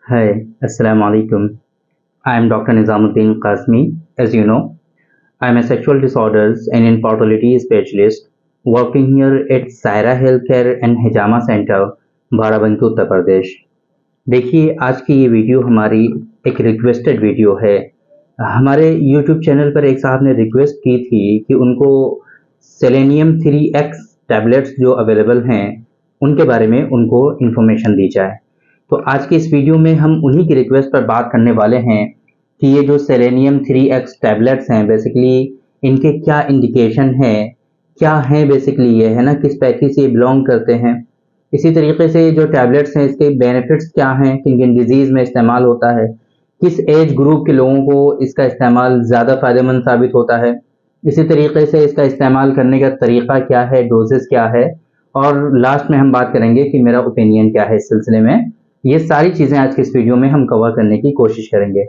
Hi, Assalamu alaikum. I am Dr. Nizamuddin Qasmi. As you know, I am a sexual disorders and infertility specialist working here at Saira Healthcare and Hijama Center, Barabanki Uttar Pradesh. देखिए, आज की ये video हमारी एक requested video है। हमारे YouTube channel पर एक साहब ने रिक्वेस्ट की थी कि उनको सेलेनियम 3x टैबलेट्स जो अवेलेबल हैं उनके बारे में उनको इन्फॉर्मेशन दी जाए। तो आज की इस वीडियो में हम उन्हीं की रिक्वेस्ट पर बात करने वाले हैं कि ये जो सेलेनियम 3x टैबलेट्स हैं बेसिकली इनके क्या इंडिकेशन है, क्या है बेसिकली ये है ना, किस पैथी से ये बिलोंग करते हैं। इसी तरीके से जो टैबलेट्स हैं इसके बेनिफिट्स क्या हैं, किन किन डिजीज़ में इस्तेमाल होता है, किस एज ग्रुप के लोगों को इसका इस्तेमाल ज़्यादा फ़ायदेमंद साबित होता है। इसी तरीके से इसका इस्तेमाल करने का तरीक़ा क्या है, डोजेस क्या है, और लास्ट में हम बात करेंगे कि मेरा ओपिनियन क्या है इस सिलसिले में। ये सारी चीज़ें आज की इस वीडियो में हम कवर करने की कोशिश करेंगे।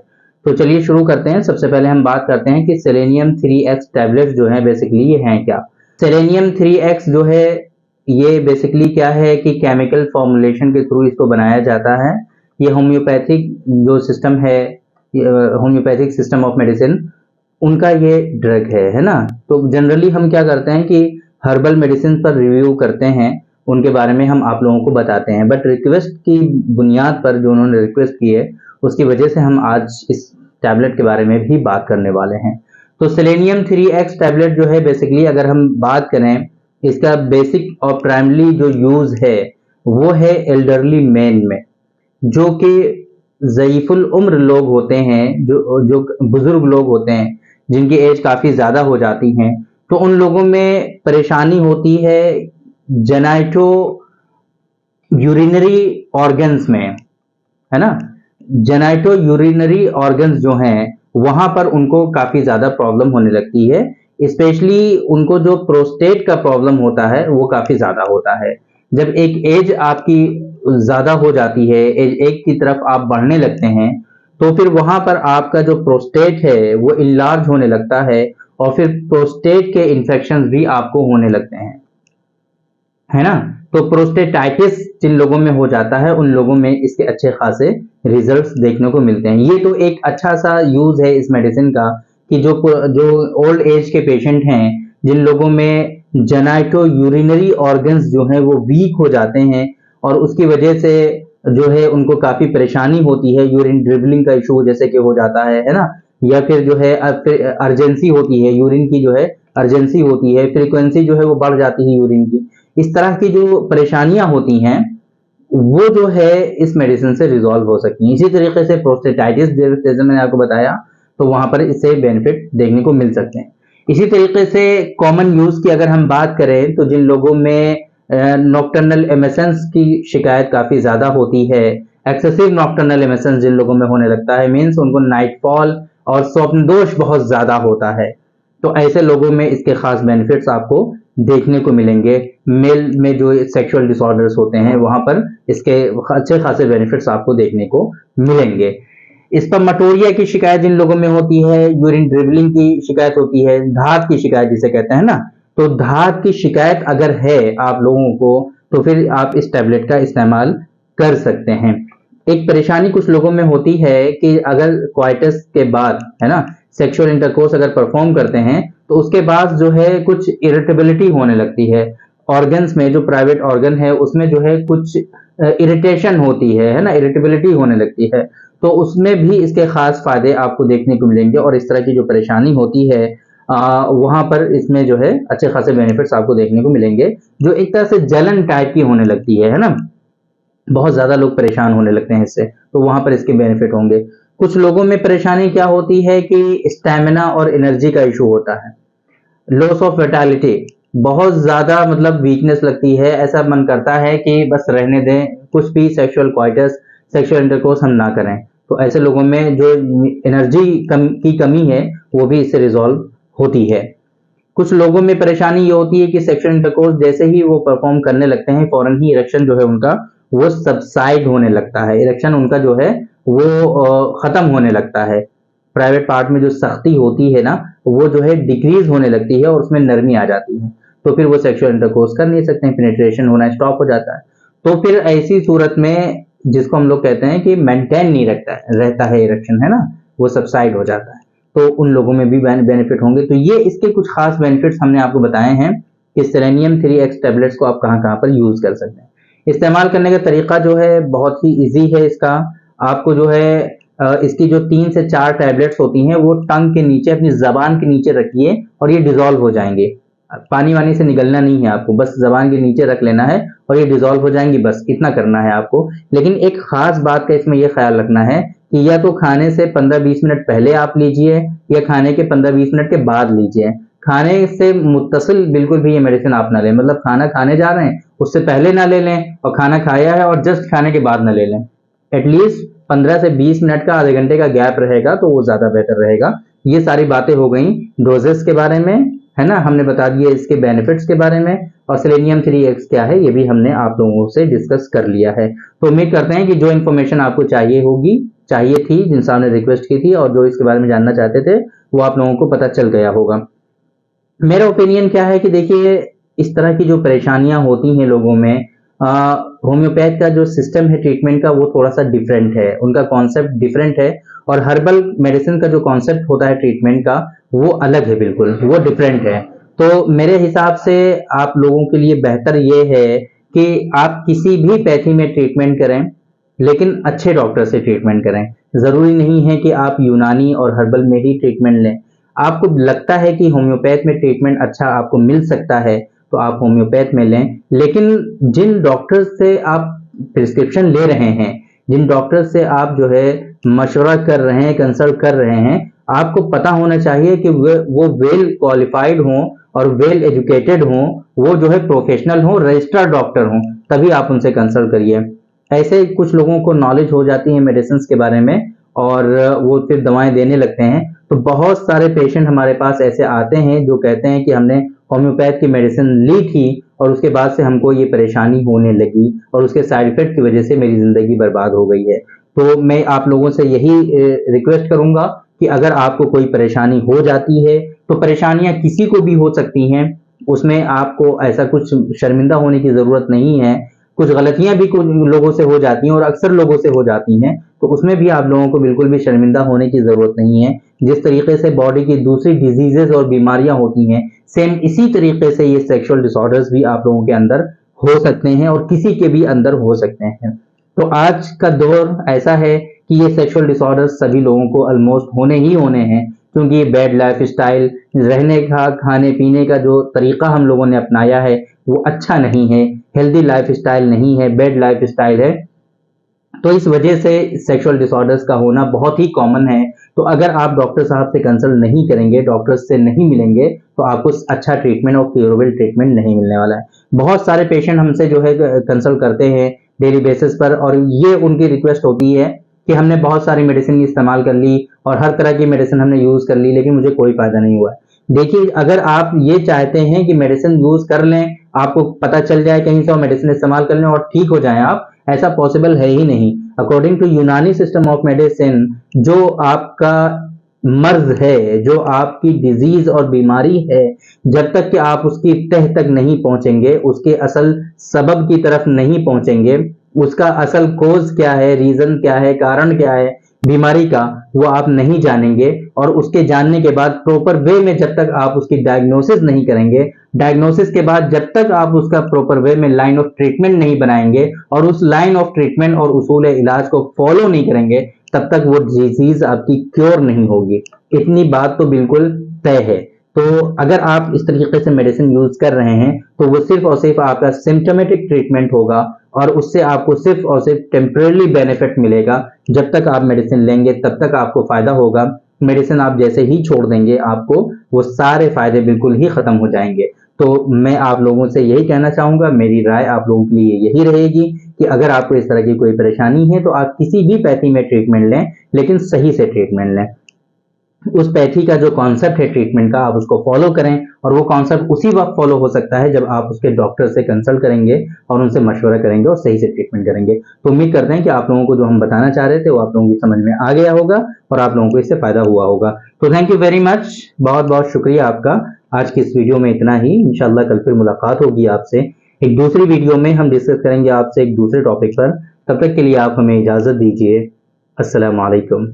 तो चलिए शुरू करते हैं। सबसे पहले हम बात करते हैं कि सेलेनियम 3x टैबलेट्स जो हैं बेसिकली ये हैं क्या। सेलेनियम 3x जो है ये बेसिकली क्या है कि केमिकल फॉर्मुलेशन के थ्रू इसको बनाया जाता है। ये होम्योपैथिक जो सिस्टम है, होम्योपैथिक सिस्टम ऑफ मेडिसिन, उनका ये ड्रग है ना। तो जनरली हम क्या करते हैं कि हर्बल मेडिसिन पर रिव्यू करते हैं, उनके बारे में हम आप लोगों को बताते हैं, बट रिक्वेस्ट की बुनियाद पर जो उन्होंने रिक्वेस्ट की है उसकी वजह से हम आज इस टैबलेट के बारे में भी बात करने वाले हैं। तो सेलेनियम 3x टैबलेट जो है बेसिकली अगर हम बात करें इसका बेसिक और प्राइमरी जो यूज है वो है एल्डरली मैन में, जो कि ज़ईफुल उम्र लोग होते हैं, जो जो बुजुर्ग लोग होते हैं जिनकी एज काफ़ी ज़्यादा हो जाती हैं, तो उन लोगों में परेशानी होती है जेनाइटो यूरिनरी ऑर्गन्स में, है ना। जेनाइटो यूरिनरी ऑर्गन्स जो हैं वहां पर उनको काफ़ी ज़्यादा प्रॉब्लम होने लगती है। स्पेशली उनको जो प्रोस्टेट का प्रॉब्लम होता है वो काफ़ी ज़्यादा होता है। जब एक एज आपकी ज़्यादा हो जाती है, एज एक की तरफ आप बढ़ने लगते हैं, तो फिर वहां पर आपका जो प्रोस्टेट है वो इनलार्ज होने लगता है और फिर प्रोस्टेट के इन्फेक्शन भी आपको होने लगते हैं, है ना। तो प्रोस्टेटाइटिस जिन लोगों में हो जाता है उन लोगों में इसके अच्छे खासे रिजल्ट्स देखने को मिलते हैं। ये तो एक अच्छा सा यूज है इस मेडिसिन का कि जो जो ओल्ड एज के पेशेंट हैं, जिन लोगों में जेनाइटो यूरिनरी ऑर्गन्स जो हैं वो वीक हो जाते हैं और उसकी वजह से जो है उनको काफी परेशानी होती है, यूरिन ड्रिबलिंग का इशू जैसे कि हो जाता है ना, या फिर जो है अर्जेंसी होती है यूरिन की, जो है अर्जेंसी होती है, फ्रीक्वेंसी जो है वो बढ़ जाती है यूरिन की। इस तरह की जो परेशानियां होती हैं वो जो है इस मेडिसिन से रिजॉल्व हो सकती हैं। इसी तरीके से प्रोस्टेटाइटिस जैसे मैंने आपको बताया, तो वहां पर इससे बेनिफिट देखने को मिल सकते हैं। इसी तरीके से कॉमन यूज की अगर हम बात करें तो जिन लोगों में नॉक्टर्नल एमिशंस की शिकायत काफी ज्यादा होती है, एक्सेसिव नॉक्टर्नल एमिशंस जिन लोगों में होने लगता है, मीन्स उनको नाइटफॉल और स्वप्न दोष बहुत ज्यादा होता है, तो ऐसे लोगों में इसके खास बेनिफिट्स आपको देखने को मिलेंगे। मेल में जो सेक्सुअल डिसऑर्डर्स होते हैं वहां पर इसके अच्छे खासे बेनिफिट्स आपको देखने को मिलेंगे। स्पर्मेटोरिया की शिकायत जिन लोगों में होती है, यूरिन ड्रिबलिंग की शिकायत होती है, धात की शिकायत जिसे कहते हैं ना, तो धात की शिकायत अगर है आप लोगों को तो फिर आप इस टैबलेट का इस्तेमाल कर सकते हैं। एक परेशानी कुछ लोगों में होती है कि अगर क्वाइटस के बाद, है ना, सेक्सुअल इंटरकोर्स अगर परफॉर्म करते हैं तो उसके बाद जो है कुछ इरिटेबिलिटी होने लगती है। ऑर्गन्स में जो प्राइवेट ऑर्गन है उसमें जो है कुछ इरिटेशन होती है ना, इरिटेबिलिटी होने लगती है, तो उसमें भी इसके खास फायदे आपको देखने को मिलेंगे और इस तरह की जो परेशानी होती है वहां पर इसमें जो है अच्छे खासे बेनिफिट्स आपको देखने को मिलेंगे। जो एक तरह से जलन टाइप की होने लगती है ना, बहुत ज्यादा लोग परेशान होने लगते हैं इससे, तो वहां पर इसके बेनिफिट होंगे। कुछ लोगों में परेशानी क्या होती है कि स्टैमिना और एनर्जी का इशू होता है, लॉस ऑफ विटालिटी, बहुत ज्यादा मतलब वीकनेस लगती है, ऐसा मन करता है कि बस रहने दें, कुछ भी सेक्सुअल क्वाइटस सेक्सुअल इंटरकोर्स हम ना करें। तो ऐसे लोगों में जो एनर्जी की कमी है वो भी इससे रिजॉल्व होती है। कुछ लोगों में परेशानी ये होती है कि सेक्सुअल इंटरकोर्स जैसे ही वो परफॉर्म करने लगते हैं फौरन ही इरेक्शन जो है उनका वो सबसाइड होने लगता है, इरेक्शन उनका जो है वो खत्म होने लगता है। प्राइवेट पार्ट में जो सख्ती होती है ना वो जो है डिक्रीज होने लगती है और उसमें नरमी आ जाती है, तो फिर वो सेक्सुअल इंटरकोर्स कर नहीं सकते हैं, पेनिट्रेशन होना स्टॉप हो जाता है। तो फिर ऐसी सूरत में जिसको हम लोग कहते हैं कि मेंटेन नहीं रहता है इरेक्शन, है ना, वो सबसाइड हो जाता है, तो उन लोगों में भी बेनिफिट होंगे। तो ये इसके कुछ खास बेनिफिट्स हमने आपको बताए हैं कि सेलेनियम 3x टैबलेट्स को आप कहाँ कहाँ पर यूज कर सकते हैं। इस्तेमाल करने का तरीका जो है बहुत ही इजी है इसका। आपको जो है इसकी जो 3 से 4 टैबलेट्स होती हैं वो टंग के नीचे, अपनी जबान के नीचे रखिए और ये डिजोल्व हो जाएंगे। पानी वानी से निगलना नहीं है आपको, बस जबान के नीचे रख लेना है और ये डिजोल्व हो जाएंगी, बस इतना करना है आपको। लेकिन एक खास बात का इसमें यह ख्याल रखना है कि या तो खाने से 15-20 मिनट पहले आप लीजिए या खाने के 15-20 मिनट के बाद लीजिए। खाने से मुत्तसिल बिल्कुल भी ये मेडिसिन आप ना लें, मतलब खाना खाने जा रहे हैं उससे पहले ना ले लें और खाना खाया है और जस्ट खाने के बाद ना ले लें। एटलीस्ट 15 से 20 मिनट का, आधे घंटे का गैप रहेगा तो वो ज्यादा बेटर रहेगा। ये सारी बातें हो गई डोजेस के बारे में, है ना, हमने बता दिया इसके बेनिफिट्स के बारे में, और सेलेनियम 3x क्या है ये भी हमने आप लोगों से डिस्कस कर लिया है। तो उम्मीद करते हैं कि जो इन्फॉर्मेशन आपको चाहिए थी, जिनसे आपने रिक्वेस्ट की थी और जो इसके बारे में जानना चाहते थे, वो आप लोगों को पता चल गया होगा। मेरा ओपिनियन क्या है कि देखिए, इस तरह की जो परेशानियां होती हैं लोगों में, होम्योपैथ का जो सिस्टम है ट्रीटमेंट का वो थोड़ा सा डिफरेंट है, उनका कॉन्सेप्ट डिफरेंट है, और हर्बल मेडिसिन का जो कॉन्सेप्ट होता है ट्रीटमेंट का वो अलग है, बिल्कुल वो डिफरेंट है। तो मेरे हिसाब से आप लोगों के लिए बेहतर ये है कि आप किसी भी पैथी में ट्रीटमेंट करें, लेकिन अच्छे डॉक्टर से ट्रीटमेंट करें। जरूरी नहीं है कि आप यूनानी और हर्बल में ही ट्रीटमेंट लें। आपको लगता है कि होम्योपैथ में ट्रीटमेंट अच्छा आपको मिल सकता है तो आप होम्योपैथ में लें, लेकिन जिन डॉक्टर से आप प्रिस्क्रिप्शन ले रहे हैं, जिन डॉक्टर से आप जो है मशवरा कर रहे हैं, कंसल्ट कर रहे हैं, आपको पता होना चाहिए कि वो वेल क्वालिफाइड हों और वेल एजुकेटेड हों, वो जो है प्रोफेशनल हों, रजिस्टर्ड डॉक्टर हों, तभी आप उनसे कंसल्ट करिए। ऐसे कुछ लोगों को नॉलेज हो जाती है मेडिसिन के बारे में और वो फिर दवाएं देने लगते हैं। तो बहुत सारे पेशेंट हमारे पास ऐसे आते हैं जो कहते हैं कि हमने होम्योपैथ की मेडिसिन ली थी और उसके बाद से हमको ये परेशानी होने लगी और उसके साइड इफेक्ट की वजह से मेरी जिंदगी बर्बाद हो गई है। तो मैं आप लोगों से यही रिक्वेस्ट करूंगा कि अगर आपको कोई परेशानी हो जाती है, तो परेशानियां किसी को भी हो सकती हैं, उसमें आपको ऐसा कुछ शर्मिंदा होने की जरूरत नहीं है। कुछ गलतियां भी कुछ लोगों से हो जाती हैं और अक्सर लोगों से हो जाती हैं, तो उसमें भी आप लोगों को बिल्कुल भी शर्मिंदा होने की जरूरत नहीं है। जिस तरीके से बॉडी की दूसरी डिजीजेस और बीमारियां होती हैं, सेम इसी तरीके से ये सेक्सुअल डिसऑर्डर्स भी आप लोगों के अंदर हो सकते हैं और किसी के भी अंदर हो सकते हैं। तो आज का दौर ऐसा है कि ये सेक्सुअल डिसऑर्डर्स सभी लोगों को ऑलमोस्ट होने ही होने हैं, क्योंकि ये बैड लाइफ स्टाइल, रहने का, खाने पीने का जो तरीका हम लोगों ने अपनाया है वो अच्छा नहीं है, हेल्दी लाइफ स्टाइल नहीं है, बैड लाइफ स्टाइल है। तो इस वजह से सेक्सुअल डिसऑर्डर्स का होना बहुत ही कॉमन है। तो अगर आप डॉक्टर साहब से कंसल्ट नहीं करेंगे, डॉक्टर से नहीं मिलेंगे, तो आपको अच्छा ट्रीटमेंट और क्यूरेबल ट्रीटमेंट नहीं मिलने वाला है। बहुत सारे पेशेंट हमसे जो है कंसल्ट करते हैं डेली बेसिस पर, और ये उनकी रिक्वेस्ट होती है कि हमने बहुत सारी मेडिसिन इस्तेमाल कर ली और हर तरह की मेडिसिन हमने यूज कर ली, लेकिन मुझे कोई फायदा नहीं हुआ। देखिए, अगर आप ये चाहते हैं कि मेडिसिन यूज कर लें, आपको पता चल जाए कहीं से और मेडिसिन इस्तेमाल कर लें और ठीक हो जाएं आप, ऐसा पॉसिबल है ही नहीं। अकॉर्डिंग टू यूनानी सिस्टम ऑफ मेडिसिन, जो आपका मर्ज है, जो आपकी डिजीज और बीमारी है, जब तक कि आप उसकी तह तक नहीं पहुंचेंगे, उसके असल सबब की तरफ नहीं पहुंचेंगे, उसका असल कोज क्या है, रीजन क्या है, कारण क्या है बीमारी का, वो आप नहीं जानेंगे। और उसके जानने के बाद प्रॉपर वे में जब तक आप उसकी डायग्नोसिस नहीं करेंगे, डायग्नोसिस के बाद जब तक आप उसका प्रॉपर वे में लाइन ऑफ ट्रीटमेंट नहीं बनाएंगे और उस लाइन ऑफ ट्रीटमेंट और उसूल इलाज को फॉलो नहीं करेंगे, तब तक वो डिजीज आपकी क्योर नहीं होगी। इतनी बात तो बिल्कुल तय है। तो अगर आप इस तरीके से मेडिसिन यूज कर रहे हैं, तो वो सिर्फ और सिर्फ आपका सिम्टोमेटिक ट्रीटमेंट होगा और उससे आपको सिर्फ और सिर्फ टेम्परेरी बेनिफिट मिलेगा। जब तक आप मेडिसिन लेंगे तब तक आपको फायदा होगा। मेडिसिन आप जैसे ही छोड़ देंगे, आपको वो सारे फायदे बिल्कुल ही खत्म हो जाएंगे। तो मैं आप लोगों से यही कहना चाहूंगा, मेरी राय आप लोगों के लिए यही रहेगी कि अगर आपको इस तरह की कोई परेशानी है तो आप किसी भी पैथी में ट्रीटमेंट लें, लेकिन सही से ट्रीटमेंट लें। उस पैथी का जो कॉन्सेप्ट है ट्रीटमेंट का, आप उसको फॉलो करें, और वो कॉन्सेप्ट उसी वक्त फॉलो हो सकता है जब आप उसके डॉक्टर से कंसल्ट करेंगे और उनसे मशवरा करेंगे और सही से ट्रीटमेंट करेंगे। तो उम्मीद करते हैं कि आप लोगों को जो हम बताना चाह रहे थे वो आप लोगों की समझ में आ गया होगा और आप लोगों को इससे फायदा हुआ होगा। तो थैंक यू वेरी मच, बहुत बहुत शुक्रिया आपका। आज की इस वीडियो में इतना ही। इंशाल्लाह कल फिर मुलाकात होगी आपसे एक दूसरी वीडियो में। हम डिस्कस करेंगे आपसे एक दूसरे टॉपिक पर। तब तक के लिए आप हमें इजाज़त दीजिए। अस्सलाम वालेकुम।